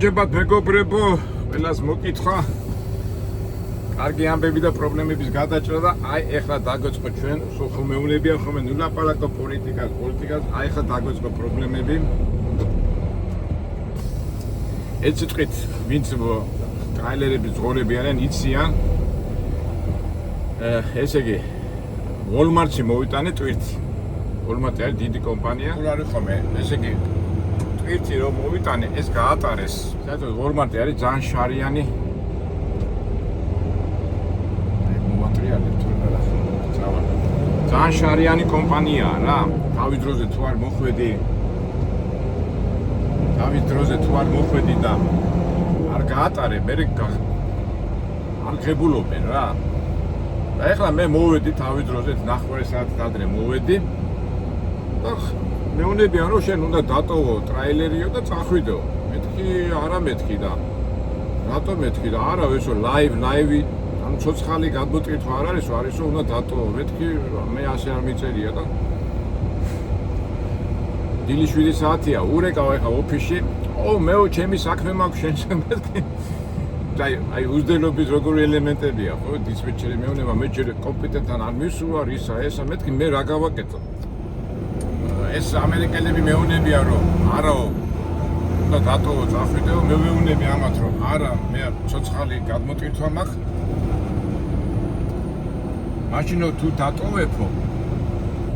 გამარჯობათ მეგობრებო, ყველას მოკითხვა. კარგი ამბები და პრობლემების გადაჭრა და აი ეხლა დაგვეწყო ჩვენ სულ მეუნებიან ხოლმე ნულაპარაკო პოლიტიკას, აი ეხლა დაგვეწყო პრობლემები. ეს წვით ვინც ტრაილერების ზღორები არიან იციან. ესე იგი Walmart-ში მოვიტანე ტვირთი. Walmart-ი არის დიდი კომპანია. თუ არის ხოლმე, ესე იგი ტვირთი რომ მოვიტანე, ეს გაატარეს. საერთოდ Walmart-ი არის ძალიან შარიანი. ძალიან შარიანი კომპანიაა რა. თავის დროზე თუ არ მოხვედი და არ გაატარე, მე არ ღებულობენ რა. და ეხლა მე მოვედი თავის დროზე 9 საათს ადრე მოვედი. და მეუნებიან რომ შენ უნდა დატოვო ტრაილერიო და წახვიდეო. მეთქი არა მეთქი და რატო მეთქი და არა ესო ლაივი ანუ ცოცხალი გადმოტკითხვა არ არის უნდა დატოვო. მეთქი მე ასე არ მიწერია და დილის 7 საათია ურეკავ ეხლა ოფისში. მეო ჩემი საქმე მაქვს შენ მეთქი. აი უზრდელობის როგორი ელემენტებია ხო დისპეჩერი მეუნება მე ჯერ კომპიუტერთან არ მისულა ესა მეთქი მე რა გავაკეთო. ეს ამერიკელები მეუნებია რომ არაო და დატოვო წახვიდეო მე მეუნები ამათ რომ არა მე ცოცხალი გადმოტკითხვა მაქვს. მაშინო თუ დატოვებო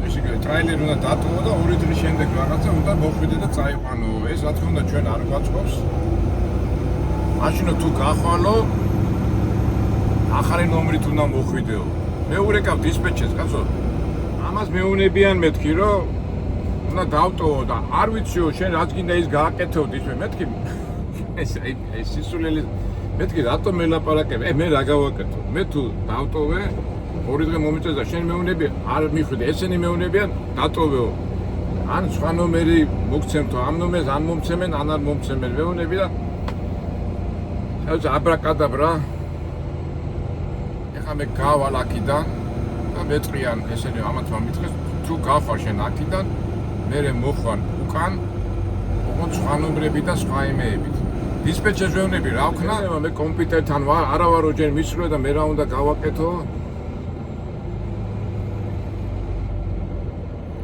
ესე იგი ტრაილერი უნდა დატოვო და 2 დღის შემდეგ რაღაცა უნდა მოხვიდე და წაიყვანო. ეს რა თქმა უნდა ჩვენ არ გვაწყობს. მაშინო თუ გახვალო ახალი ნომრით უნდა მოხვიდეო. მე ურეკავ დისპეჩერს კაცო ამას მეუნებიან მეთქი რომ უნდა დავტოვო და არ ვიციო შენ რაც გინდა ის გააკეთო მეთქი ეს სისულელი მეთქი რატომ მელაპარაკებ მე რა გავაკეთო მე თუ დავტოვე 2 დღე მომიწევს და შენ მეუნები არ მიხვიდე ესენი მეუნებიან დატოვეო ან სხვა ნომერი მოგცემთო ამ ნომერს ან მომცემენ ან არ მომცემენ მეუნები და ეს აბრაკადაბრა ეხლა მე გავალ აქიდან და მეწყიან ესენი ამათ მომიწეს თუ გავხარ შენ აქიდან მე მოხვარ უკან ოღონდ სხვა ნომრები და სხვა იმეებით დისპეჩერს ვეუბნები რა ვქნა მე კომპიუტერთან არა ვარო ჯერ მისვლე და მე რა უნდა გავაკეთო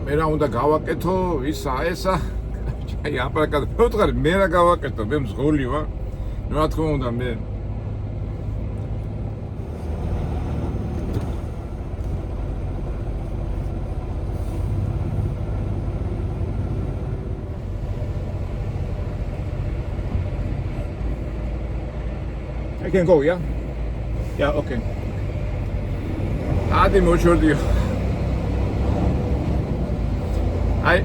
მე რა უნდა გავაკეთო ისა აი აპარაკად ვუთხარი მე რა გავაკეთო მე მზღოლი ვარ რა თქმა უნდა მე I can go, yeah? Yeah, okay. Adi mochordio. Ai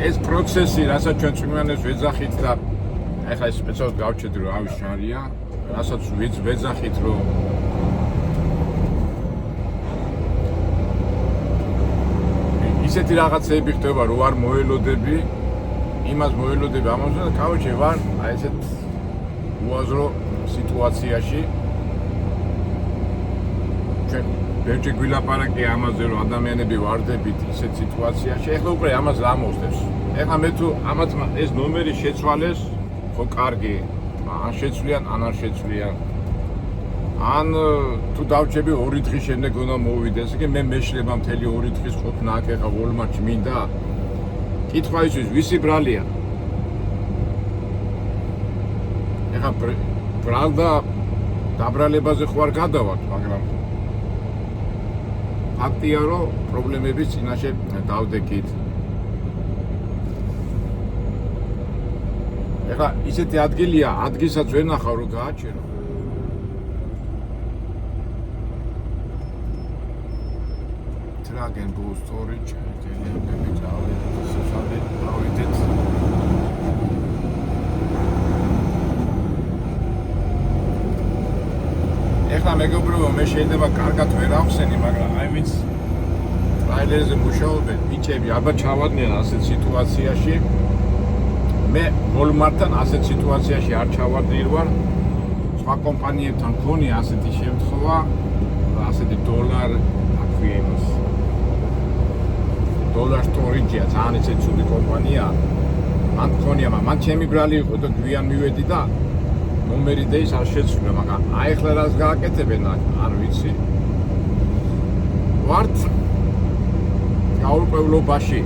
ეს პროცესი, რასაც ჩვენ წვიმიანებს ვეძახით და ეხლა ეს სპეციალურად გავჩერდი რომ ავი შარია, რასაც ვეძახით რომ ისეთი რაღაცები ხდება რომ არ მოელოდები, იმას მოელოდები ამას და კავჩე ვარ აი ესეთ უაზრო სიტუაციაში ჩვენ ბევრი გვილაპარაკე ამაზე რომ ადამიანები ვარდებით ისეთ სიტუაციაში ეხლა უკვე ამას რა მოსდევს ეხლა მე თუ ამათ ეს ნომერი შეცვალეს ხო კარგი ან შეცვლიან ან არ შეცვლიან ან თუ დავჭები 2 დღის შემდეგ უნდა მოვიდეს იგი მე მეშლება მთელი 2 დღის ყოფნა აქ ეხლა Walmart-ში მინდა კითხვა ის ვისი ბრალია ეხლა ბრალდა დაბრალებაზე ხო არ გადავართ, მაგრამ ფაქტია რომ პრობლემების წინაშე დავდექით. ეხლა ისეთი ადგილია, ადგილსაც ვერ ნახავ რომ გააჩერო. Drag and pull storage, me დავიდეთ. ეხლა მეგობრებო მე შეიძლება კარგად ვერ ახსენი მაგრამ აი ვინც ტრაილერზე მუშაობენ ბიჭები აბა ჩავარდნიან ასეთ სიტუაციაში მე Walmart-თან ასეთ სიტუაციაში არ ჩავარდნილ ვარ სხვა კომპანიებთან ქონია ასეთი შემთხვევა ასეთი $, აქვია იმას $, storage-ია ძალიან ცუდი კომპანია მან მქონია, მან ჩემი ბრალი იყო და გვიან მივედი და ნომერი და ის არ შეცვლა, მაგრამ ახლა რას გააკეთებენ, არ ვიცი. ვართ გაურკვევლობაში.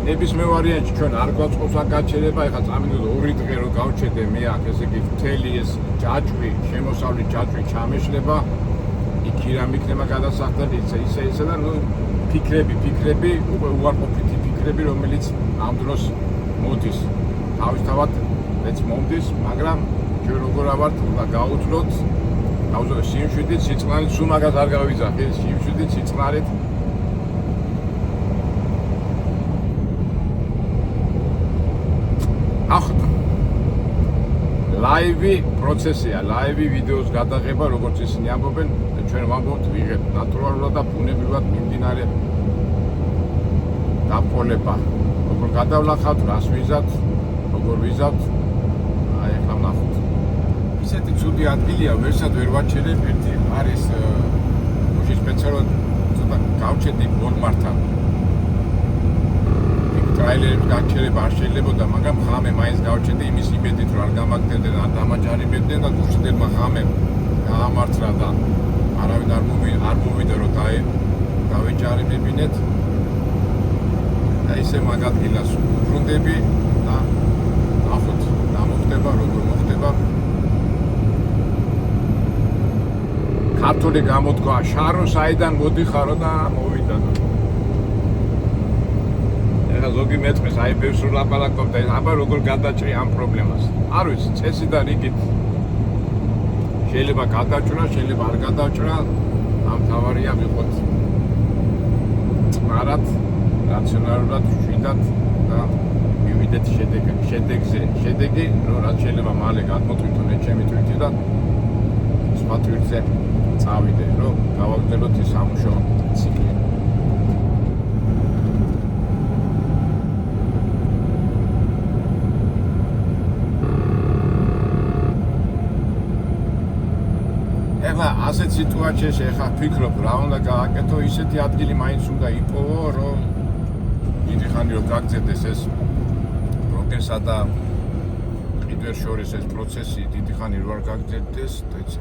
ნებისმიერ ვარიანტში ჩვენ არ გვაწყობს ამ გაჩერება, ეხლა წამიდოდა 2 დღე რომ გავჩერდე მე აქ, ესე იგი მთელი ეს ჯაჭვი, შემოსავლი ჯაჭვი ჩამეშლება. იქ რამ იქნება გადასახდელი ისე და ნუ ფიქრები, უკვე უარყოფითი ფიქრები, რომელიც ამ დროს მოდის. თავისთავად მეც მომდის, მაგრამ ჩვენ როგორ ავართ და გაუძლოთ, სიმშვიდით, სიწყნარით, სულ მაგას არ გავიძახი, სიმშვიდით, სიწყნარით. ლაივი პროცესია, ლაივი ვიდეოს გადაღება, როგორც ისინი ამბობენ, ჩვენ ვამბობთ ვიღებთ ნატურალურად და ბუნებრივად მიმდინარე დაპყრობა. როგორ გადავლახავთ, რას ვიზავთ, როგორ ვიზავთ, აი ახლა ვნახოთ. ისეთი ცუდი ადგილია, ვერსად ვერ ვაჩერებ ერთი არის მუში სპეციალურად ცოტა გავჩერდი ბოლმართან. ტრაილერებს გაჩერება არ შეიძლებოდა, მაგრამ ღამე მაინც გავჩერდი იმის იმედით, რომ არ გამაგდებდნენ, არ დამაჯარებდნენ და გუშინდელმა ღამემ გაამართლა და არავინ არ მოვიდა რომ დავეჯარებინეთ. და ისე მაგ ადგილას ვბრუნდები და ნახოთ რა მოხდება, როგორ მოხდება. ქართული გამოთქვა შარო საიდან მოდიხარო და მოვიდა. ეხლა ზოგი მეტყვის, აი ბევრს რო ლაპარაკობ და აბა როგორ გადაჭრი ამ პრობლემას. არ ვიცი, წესი და რიგით შეიძლება გადაჭრა, შეიძლება არ გადაჭრა, ამ თავარია ვიყოთ წყნარად, რაციონალურად, შვიდად და მივიდეთ შედეგი, რომ რაც შეიძლება მალე გადმოწვითონ ჩემი თვითი და სხვა თვითზე წავიდე, რომ გავაგრძელოთ ის სამუშაო ციკლი. ასეთ სიტუაციაში ეხლა ვფიქრობ რა უნდა გააკეთო, ისეთი ადგილი მაინც უნდა იპოვო, რომ დიდი ხანი რომ გაგრძელდეს ეს პროგრესა და კიდევ შორის ეს პროცესი დიდი ხანი რო არ გაგრძელდეს და ის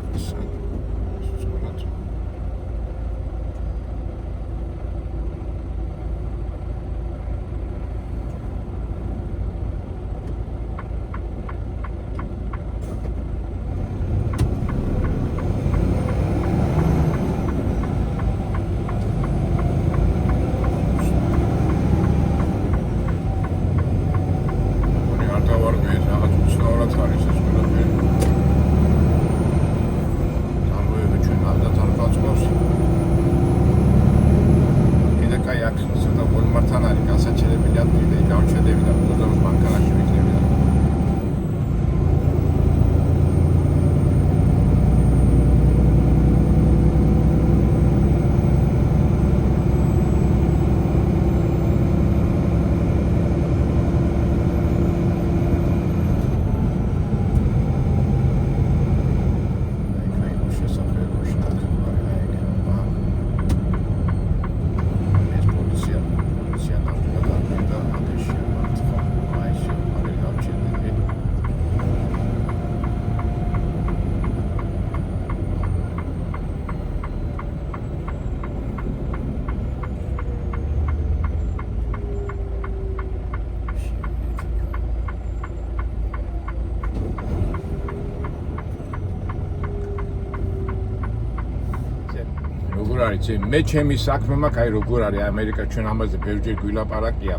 მე ჩემი საქმე მაქვს, აი როგორ არის ამერიკა, ჩვენ ამაზე ბევრჯერ გვილაპარაკია.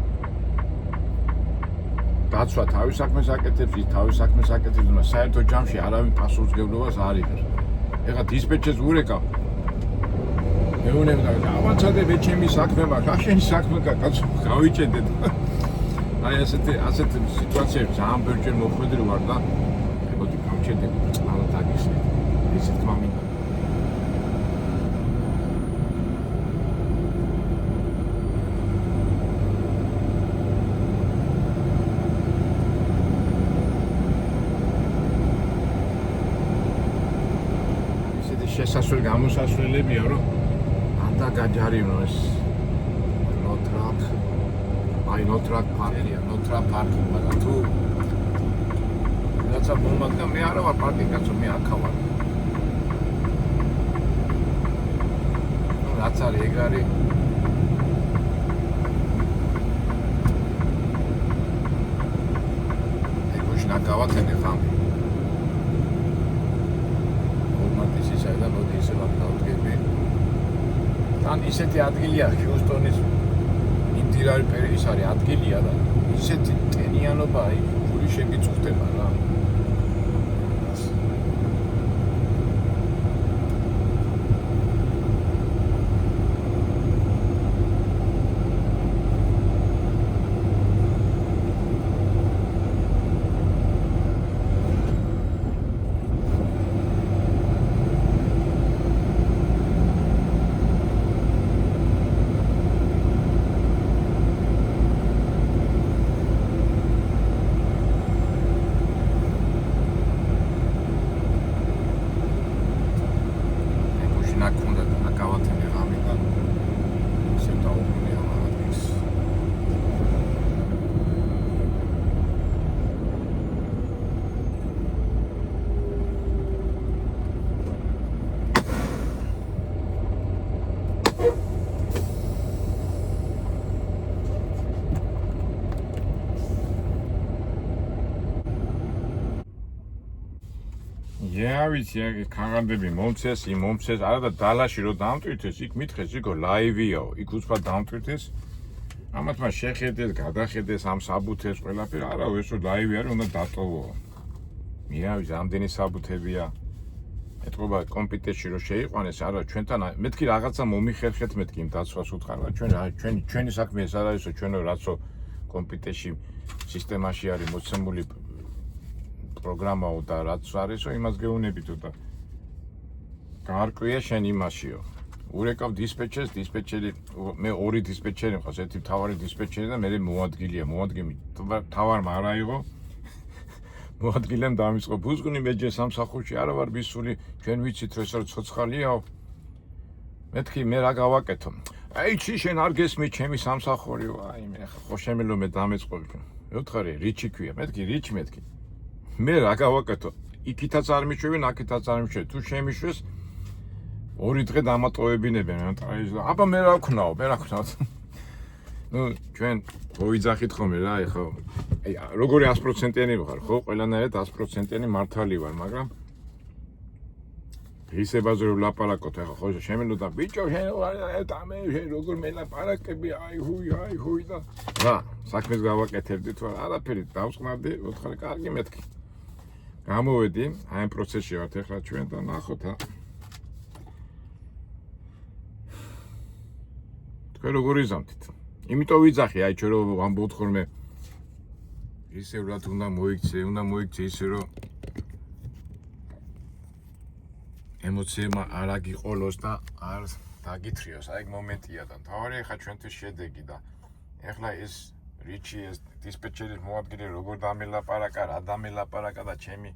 დაცვა თავის საქმეს აკეთებს, ის თავის საქმეს აკეთებს, მაგრამ საერთო ჯამში არავინ პასუხისმგებლობას არ იღებს. ეხლა დისპეჩერს ვურეკავ. მეუბნება და ავაცადე მე ჩემი საქმე მაქვს, რა შენი საქმე კაცო, გავიჭედეთ. აი ასეთ სიტუაციებში ძალიან ბევრჯერ მოხვედრი ვარ და მოდი გავჩერდები და წყალად აგიხსნით. ისეთ თქმა მინდა. შესასვლელი გამოსასვლელებია, რომ ანდა გაჯარიმო ეს ნოტრაკ აი ნოტრაკ პარკია, ნოტრა პარკი, მაგრამ თუ რაცა მომაგდა მე არა ვარ პარკი კაცო, მე აქა ვარ. რაც არის ეგ არის გავათენე ხამი. ორმარტის ისე და მოდი ისე დავდგები. თან ისეთი ადგილია ჰიუსტონის იმდირარი ის არის ადგილია და ისეთი ტენიანობა აი გული შეგიწუხდება რა. ვიცი, ქაღანდები მომწეს, იმ მომწეს, არა და დალაში რო დამტვირთეს, იქ მითხეს, იქო ლაივიაო, იქ უცბად დამტვირთეს. ამათ მას შეხედეს, გადახედეს ამ საბუთებს ყველაფერი, არა, ესო ლაივი არის, უნდა დატოვო. მივიდა, ამდენი საბუთებია. ეთყობა კომპიუტერში რო შეიყვანეს, არა, ჩვენთან მეთქი რაღაცა მომიხერხეთ მეთქი იმ დაცვას უთხარ, ჩვენი საქმე ეს არ არისო, ჩვენო რაცო კომპიუტერში სისტემაში არის მოცემული პროგრამაო და რაც არისო, იმას გეუნებითო და გაარკვია შენ იმაშიო. ურეკავ დისპეჩერს, დისპეჩერი, მე ორი დისპეჩერი მყავს, ერთი მთავარი დისპეჩერი და მე მოადგილეა, მოადგილე მთავარმა არ აიღო. მოადგილემ დამიწყო ბუზგუნი მეჯე სამსახურში არა ვარ ბისული, ჩვენ ვიცით რომ ეს ცოცხალიაო. მეთქი მე რა გავაკეთო? აი ჩი შენ არ გესმის ჩემი სამსახურიო, აი მე ხო შემელო მე დამეწყობ. მეუთხარი რიჩი ქვია, მეთქი რიჩი მეთქი. მე რა გავაკეთო? იქითაც არ მიშვები, აქითაც არ მიშვები. თუ შემიშვეს ორი დღე დამატოვებინებენ, აბა მე რა ვქნაო, მე რა ვქნაო. ნუ ჩვენ მოიძახით ხოლმე რა, ეხლა აი როგორი 100%-იანი ვარ, ხო? ყველანაირად 100%-იანი მართალი ვარ, მაგრამ ისებაზე რომ ლაპარაკოთ, ეხლა ხო შემენოდა ბიჭო, შენ როგორ მელაპარაკები, აი ჰუი და რა, საქმეს გავაკეთებდი თუ არაფერი დავწყნარდი, უთხარი, კარგი მეთქი. გამოვედი, აი ამ პროცესში ვართ ეხლა ჩვენ და ნახოთ რა. თქვენ როგორ იზამთით? იმიტომ ვიძახი, აი ჩვენ რომ ვამბობთ ხოლმე ისე რა უნდა მოიქცე ისე რომ ემოციებმა არ აგიყოლოს და არ დაგითრიოს, აი მომენტია და თავარი ეხლა ჩვენთვის შედეგი და ეხლა ეს რიჩი ეს დისპეჩერის მოადგილე როგორ დამელაპარაკა, რა დამელაპარაკა და ჩემი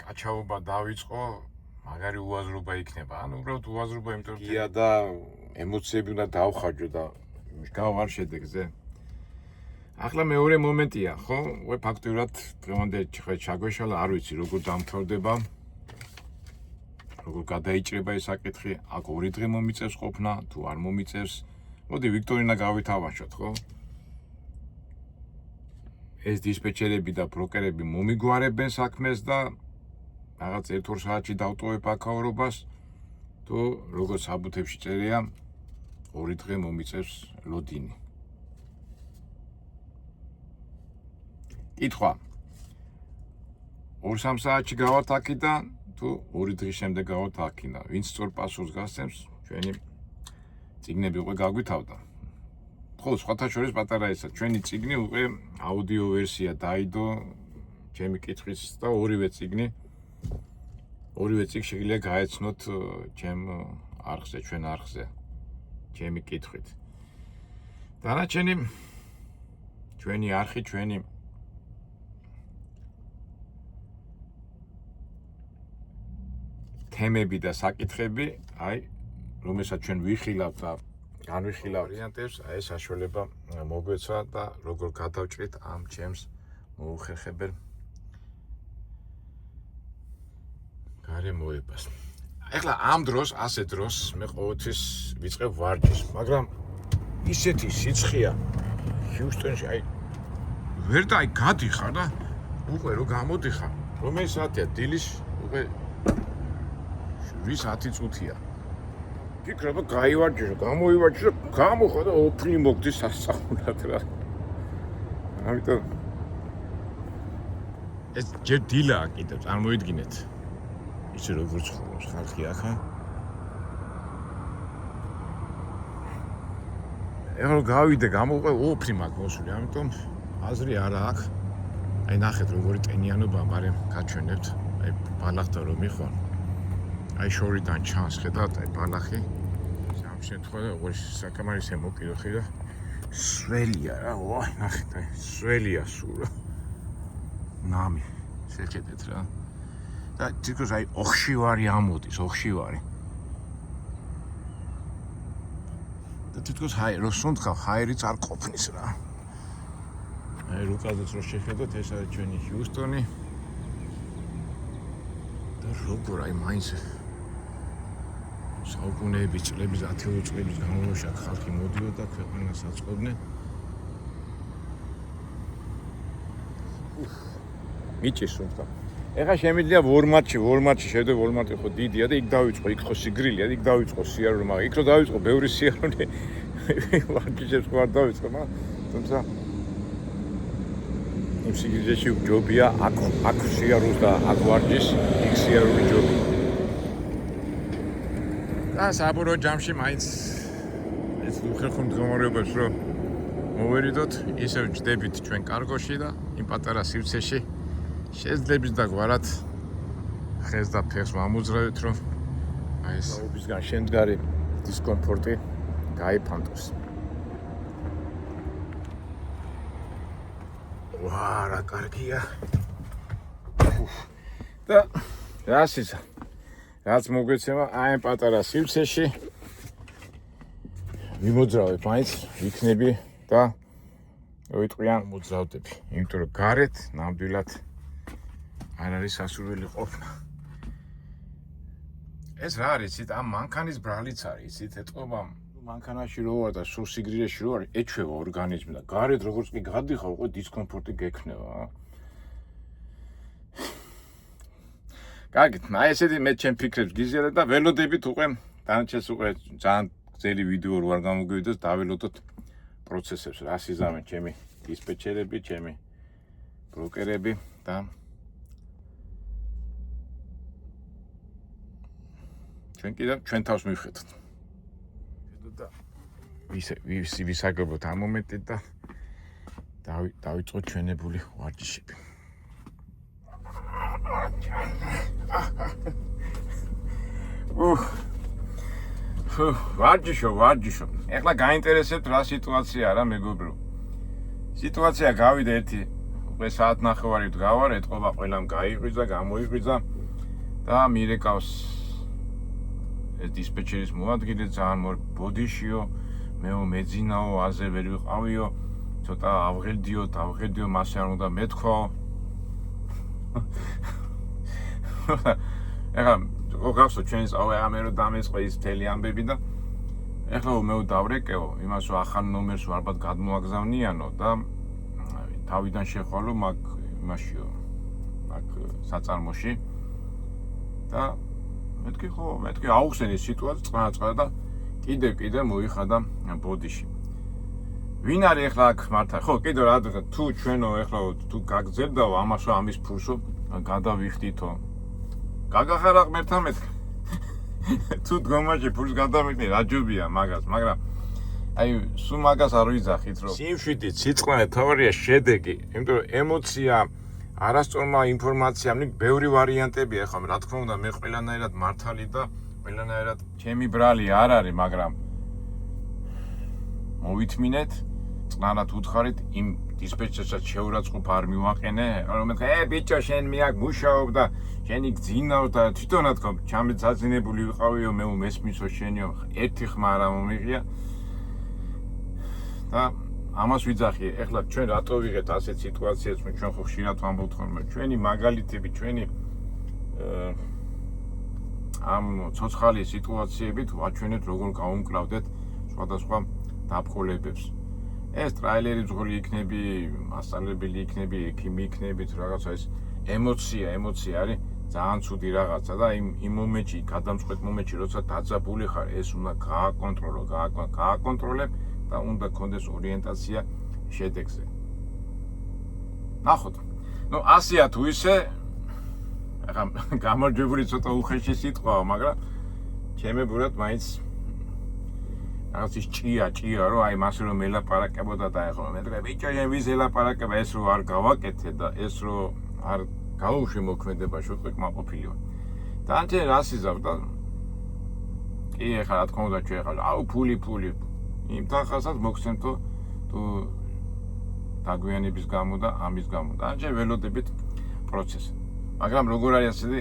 კაჩაობა დავიწყო, მაგარი უაზრობა იქნება. ანუ უბრალოდ უაზრობა, იმიტომ რომ გია და ემოციები უნდა დავხარჯო და გავარ შედეგზე. ახლა მეორე მომენტია, ხო? ვე ფაქტურად დღევანდელ ჩაგვეშალა, არ ვიცი როგორ დამთავრდება. როგორ გადაიჭრება ეს საკითხი, აქ ორი დღე მომიწევს ყოფნა, თუ არ მომიწევს. მოდი ვიქტორინა გავითავაშოთ, ხო? ეს დისპეჩერები და ბროკერები მომიგვარებენ საქმეს და რაღაც 1-2 საათში დავტოვებ აქაურობას, თუ როგორც საბუთებში წერია, ორი დღე მომიწევს ლოდინი. კითხვა. 2-3 საათში გავალთ აქედან, თუ ორი დღის შემდეგ გავალთ აქედან. ვინც სწორ პასუხს გასცემს, ჩვენი წიგნები უკვე გავგვითავდა. ხო, სხვათა შორის პატარა ესა, ჩვენი წიგნი უკვე აუდიო ვერსია დაიდო, ჩემი კითხვის და ორივე წიგნი შეიძლება გაეცნოთ ჩემ არხზე, ჩვენ არხზე, ჩემი კითხვით. დანარჩენი ჩვენი არხი, ჩვენი თემები და საკითხები, აი, რომელსაც ჩვენ ვიხილავთ და განვიხილავ ვარიანტებს, აი საშუალება მოგვეცვა და როგორ გადავჭრით ამ ჩემს მოუხერხებელ გარემოებას. ეხლა ამ დროს, ასეთ დროს მე ყოველთვის ვიწყებ ვარჯიშს, მაგრამ ისეთი სიცხეა ჰიუსტონში, აი ვერ და აი გადიხარ და უკვე რო გამოდიხარ, რომელი საათია დილის უკვე 7 წუთია. ფიქრობ გაივარჯიშო, გამოივარჯიშო, გამოხო და ოფლი მოგდის სასწაულად რა. ამიტომ ეს ჯერ დილაა კიდევ, წარმოიდგინეთ. იცი როგორ ცხოვრობს ხალხი ახლა. ეხლა გავიდე, გამოყვე ოფლი მაქვს მოსული, ამიტომ აზრი არა აქვს. აი ნახეთ როგორი ტენიანობაა, მაგრამ გაჩვენებთ. აი ბალახთან რომ მიხვან. აი შორიდან ჩანს, ხედავთ, აი ბალახი. ამ შემთხვევაში როგორი საკამარისე მოკიდოხი და სველია რა, ვაი, ნახეთ, აი სველია სულ რა. ნამი, შეხედეთ რა. და თვითონ აი ოხშივარი ამოდის, ოხშივარი. და თვითონ აი რო სუნთქავ, ჰაერიც არ ყოფნის რა. აი რუკაზეც რო შეხედოთ, ეს არის ჩვენი ჰიუსტონი. და როგორ აი მაინც საუკუნეების წლების, 10 წლების განმავლობაში აქ ხალხი მოდიოდა, ქვეყანას აწყობდნენ. მიჭის სუნთქავ. ეხლა შემიძლია ვორმატში შევდე, ვორმატი ხო დიდია და იქ დავიწყო, იქ ხო სიგრილია და იქ დავიწყო სიარულე, მაგრამ იქ რო დავიწყო ბევრი სიარულე ვარჯიშებს ვარ დავიწყო, მაგრამ თუმცა იმ სიგრილეში ჯობია აქ სიარულს და აქ ვარჯიშს, იქ სიარული ჯობია. და საბურო ჯამში მაინც ეს უხერხო მდგომარეობებს რომ მოვერიდოთ, ისევ ჯდებით ჩვენ კარგოში და იმ პატარა სივრცეში შეძლებს და გვარად ხეს და ფეხს ვამოძრავეთ, რომ აი ეს უბისგან შემდგარი დისკომფორტი გაიფანტოს. ვა, რა კარგია. და რას ისა? რაც მოგვეცემა აი ამ პატარა სივრცეში ვიმოძრავებ მაინც, ვიქნები და ვიტყვიან მოძრავდები, იმიტომ რომ გარეთ ნამდვილად არ არის სასურველი ყოფნა. ეს რა არის, იცით, ამ მანქანის ბრალიც არის, იცით, ეთყობა მანქანაში რო ვარ და სულ სიგრილეში რო ვარ, ეჩვევა ორგანიზმი და გარეთ როგორც კი გადიხარ, უკვე დისკომფორტი გექნება. კარგით, აი ესეთი მე ჩემ ფიქრებს გიზიარებ და ველოდებით უკვე დანარჩენს უკვე ძალიან გრძელი ვიდეო რო არ გამოგვივიდეს, დაველოდოთ პროცესებს, რას იზამენ ჩემი დისპეჩერები, ჩემი ბროკერები და ჩვენ კიდევ ჩვენ თავს მივხედოთ. და ვისაგებოთ ამ მომენტით და დავიწყოთ ჩვენებული ვარჯიშები. ვარჯიშო. ეხლა გაინტერესებთ რა სიტუაციაა რა მეგობრო. სიტუაცია გავიდა ერთი უკვე საათნახევარი ვდგავარ, ეთყობა ყველამ გაიღვიძა, გამოიღვიძა და მირეკავს ეს დისპეჩერის მოადგილე ძალიან ბოდიშიო, მეო მეძინაო, აზე ვერ ვიყავიო, ცოტა ავღელდიო, მასე არ უნდა მეთქვაო. ეხლა გახსოვთ ჩვენი სწავლა ამე რომ დამეწყო ის მთელი ამბები და ეხლა მე დავრეკეო იმას რომ ახალ ნომერს ვარბად გადმოაგზავნიანო და თავიდან შეხვალო მაგ იმაშიო მაგ საწარმოში და მეთქი აუხსენი სიტუაცია წყნა და კიდევ მოიხადა ბოდიში. ვინ არის ეხლა აქ მართა? ხო, კიდევ რა თუ ჩვენო ეხლა თუ გაგძებდაო ამასო ამის ფულსო გადავიხდითო. გაგახარა ღმერთთან მეთქი. თუ დგომაში ფულს გადავიხდი რა ჯობია მაგას, მაგრამ აი სულ მაგას არ ვიძახით რომ სიმშვიდე სიწყნე თავარია შედეგი, იმიტომ რომ ემოცია არასწორმა ინფორმაციამ ნიკ ბევრი ვარიანტებია ხომ რა თქმა უნდა მე ყველანაირად მართალი და ყველანაირად ჩემი ბრალი არ არის, მაგრამ მოვითმინეთ წყნარად უთხარით იმ დისპეჩერსაც შეურაცხყოფ არ მივაყენე, რომ მეთქე ბიჭო შენ მე აქ მუშაობ და შენი გძინავ და თვითონაც ხომ ჩამეძაძინებული ვიყავიო, მე მესმისო შენიო ერთი ხმა არ მომიღია. და ამას ვიძახი, ეხლა ჩვენ რატო ვიღეთ ასეთ სიტუაციას, ჩვენ ხო ხშირად ვამბობთ ხოლმე, ჩვენი მაგალითები, ჩვენი ამ ცოცხალი სიტუაციებით ვაჩვენეთ როგორ გავუმკლავდეთ სხვადასხვა დაბრძოლებებს. ეს ტრაილერი ძღოლი იქნები, მასწავლებელი იქნები, ექიმი იქნებით, რაღაცა ეს ემოცია არის ძალიან ცუდი რაღაცა და იმ მომენტში, გადამწყვეტ მომენტში, როცა დაძაბული ხარ, ეს უნდა გააკონტროლებ და უნდა გქონდეს ორიენტაცია შედეგზე. ნახოთ. ასეა თუ ისე ახლა გამარჯვებული ცოტა უხეში სიტყვაა, მაგრამ ჩემებურად მაინც რაღაც ის ჭია რომ აი მას რომ ელაპარაკებოდა და ეხლა მეთქე ბიჭო ვის ელაპარაკება ეს რო არ გავაკეთე და ეს რო არ გაუშვი მოქმედებაში უკვე კმაყოფილი ვარ. დანჯერ რას იზავ და კი ეხლა რა თქმა უნდა ჩვენ ეხლა აუ ფული იმ თანხასაც მოგცემ თუ დაგვიანების გამო და ამის გამო. დანჯერ ველოდებით პროცესს. მაგრამ როგორ არის ასეთი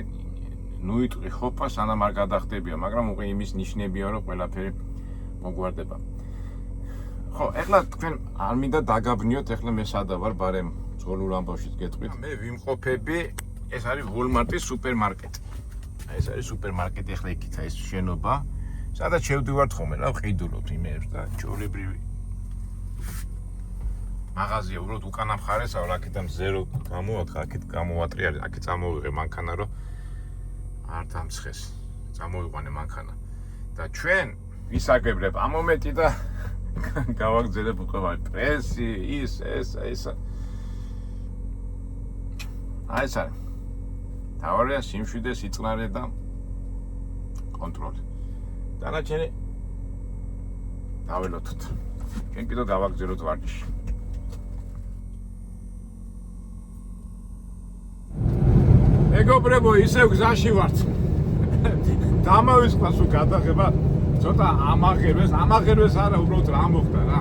ნუიტყვი ხოპა სანამ არ გადახდებია, მაგრამ უკვე იმის ნიშნებია რომ ყველაფერი მოგვარდება. ხო, ეხლა თქვენ არ მინდა დაგაბნიოთ, ეხლა მე სადა ვარ, ბარემ ძღოლურ ამბავშიც გეტყვით. მე ვიმყოფები, ეს არის Walmart-ის სუპერმარკეტი. ეს არის სუპერმარკეტი, ეხლა იქითა ეს შენობა, სადაც შევდივართ ხოლმე, რა ვყიდულობთ იმეებს და ჩვეულებრივი მაღაზია უბრალოდ უკანა მხარეს, აქედან ზერო გამოვათხა, აქეთ გამოვატრიალე, აქეთ წამოვიღე მანქანა, რომ არ დამცხეს. წამოვიყვანე მანქანა. და ჩვენ ვისაგებრებ ამ მომენტი და გავაგზელებ უკვე პრესი, ეს. აი ეს არის. თავარია სიმშვიდე, სიწყნარე და კონტროლი. დანარჩენი დაველოთოთ. ჩვენ კიდევ გავაგზავნოთ ვარჯიში. მეგობრებო, ისევ გზაში ვართ. დამავიწყდა სულ გადაღება, ცოტა ამაღერვეს არა, უბრალოდ რა მოხდა რა.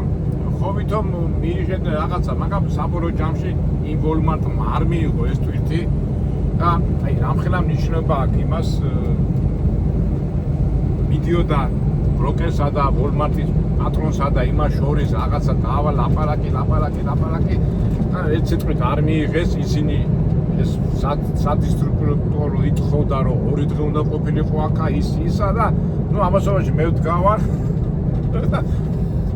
ხოვითომ მიიღეთ რაღაცა, მაგრამ საბოლოო ჯამში იმ Walmart-მა არ მიიღო ეს თვირთი და აი რამხელა მნიშვნელობა აქვს იმას მიდიოდა ბროკერსა და Walmart-ის პატრონსა და იმას შორის რაღაცა დავა ლაპარაკი და ერთ სიტყვით არ მიიღეს ისინი ეს სადისტრიბუტორო ითხოვდა რომ 2 დღე უნდა ყოფილიყო აქა ისა და ამასობაში მე ვდგავარ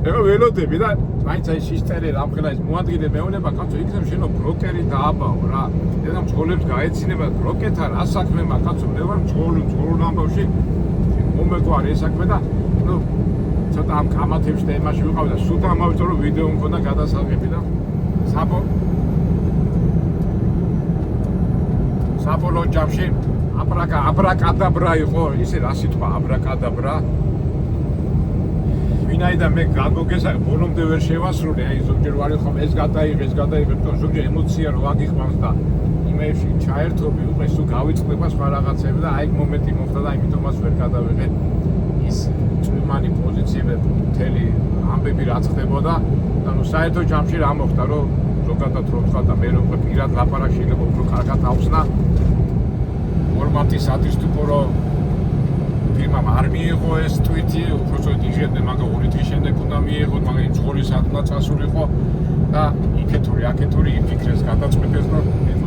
ეხლა ველოდები და მაინც აი სისტერი რამხელა ის მოადგილე მეუნება კაცო იქნებ შენო ბროკერი დააბაო რა და მძღოლებს გაეცინება ბროკერთან რა საქმე მაქვს კაცო მე ვარ მძღოლ ამბავში მომეგვარი ეს საქმე და ცოტა ამ კამათებში და იმაში ვიყავ და სულ დამავიწო რომ ვიდეო მქონდა გადასაღები და საბოლოო ჯამში აბრაკადაბრა იყო ისე რა სიტყვა აბრაკადაბრა ვინაიდან მე გაგოგესა ბოლომდე ვერ შევასრულე აი ზოგჯერ ვარ ხომ ეს გადაიღე თქო ზოგჯერ ემოცია რო აგიხმავს და იმეებში ჩაერთობი უკვე სულ გავიწყდება სხვა რაღაცები და აი მომენტი მოხდა და იმიტომაც ვერ გადავიღე ის წვიმანი პოზიციები მთელი ამბები რაც ხდებოდა და საერთო ჯამში რა მოხდა რომ ზოგადად რო თქვა და მე რო პირად ლაპარაკი შეიძლება უფრო კარგად ავხსნა Walmart-ის სადისტრიბუტორო ფირმამ არ მიიღო ეს თვიტი, უბრალოდ იღებდნენ, მაგრამ 2 დღის შემდეგ უნდა მიიღოთ, მაგრამ იმ ძღოლის ადმა წასულიყო და იქეთური აქეთური იფიქრეს გადაწყვეტეს, რომ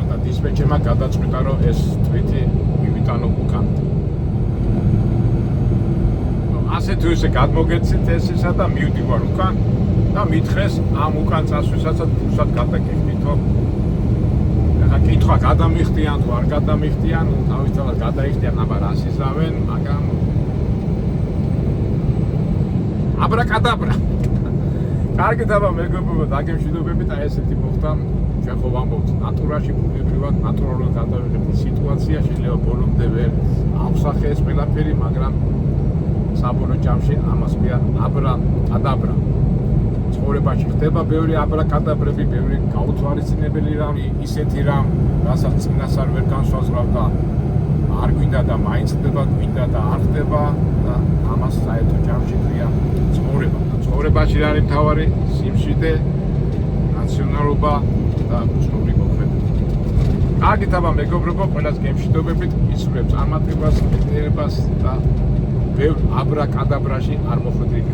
და დისპეჩერმა გადაწყვეტა, რომ ეს თვიტი მივიტანო უკან. ასე თუ ისე გადმოგეცით ეს ისა და მივდივარ უკან და მითხრეს ამ უკან წასვლისაცაც ფულსად გადაგიხდითო. ახლა კითხვა გადამიხდიან თუ არ გადამიხდიან, თავისთავად გადაიხდიან, აბა რას იზავენ, მაგრამ აბრაკადაბრა. კარგით აბა მეგობრებო, დაგემშვიდობებით, აი ესეთი მოხდა. ჩვენ ხო ვამბობთ ნატურაში ბუნებრივად, ნატურალურად გადავიღებთ სიტუაცია, შეიძლება ბოლომდე ვერ ავსახე ეს ყველაფერი, მაგრამ საბოლოო ჯამში ამას ქვია აბრაკადაბრა. ცხოვრებაში ხდება ბევრი აბრაკადაბრები, ბევრი გაუთვალისწინებელი რამ, ისეთი რამ, რასაც წინასწარ ვერ განსაზღვრავ და არ გვინდა და მაინც ხდება, გვინდა და არ ხდება და ამას საერთო ჯამში ქვია ცხოვრება. ცხოვრებაში არის მთავარი სიმშვიდე, რაციონალობა და უცნობი მოქმედება. კარგით აბა მეგობრებო, ყველას გემშვიდობებით, ისურვებ წარმატებას, მეთერებას და ბევრ აბრაკადაბრაში არ მოხვედრით.